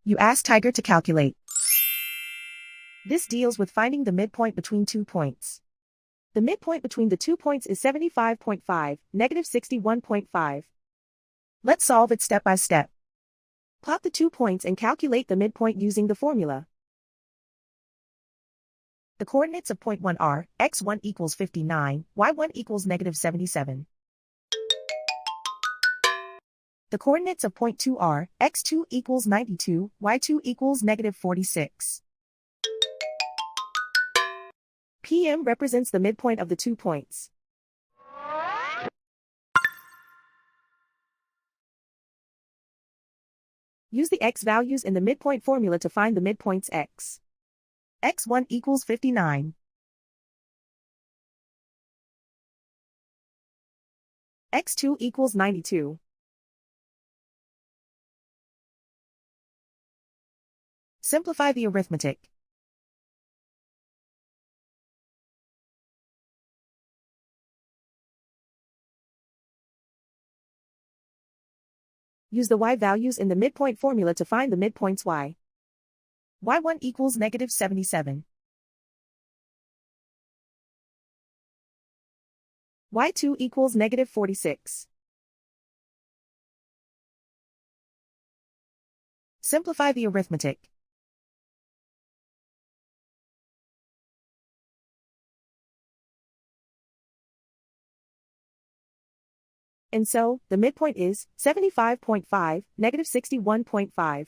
You ask Tiger to calculate. This deals with finding the midpoint between 2 points. The midpoint between the 2 points is 75.5, negative 61.5. Let's solve it step by step. Plot the 2 points and calculate the midpoint using the formula. The coordinates of point 1 are, x1 equals 59, y1 equals negative 77. The coordinates of point 2 are, x2 equals 92, y2 equals negative 46. PM represents the midpoint of the 2 points. Use the x values in the midpoint formula to find the midpoints x. x1 equals 59. x2 equals 92. Simplify the arithmetic. Use the y values in the midpoint formula to find the midpoints y. y1 equals negative 77. y2 equals negative 46. Simplify the arithmetic. And so, the midpoint is 75.5, negative 61.5.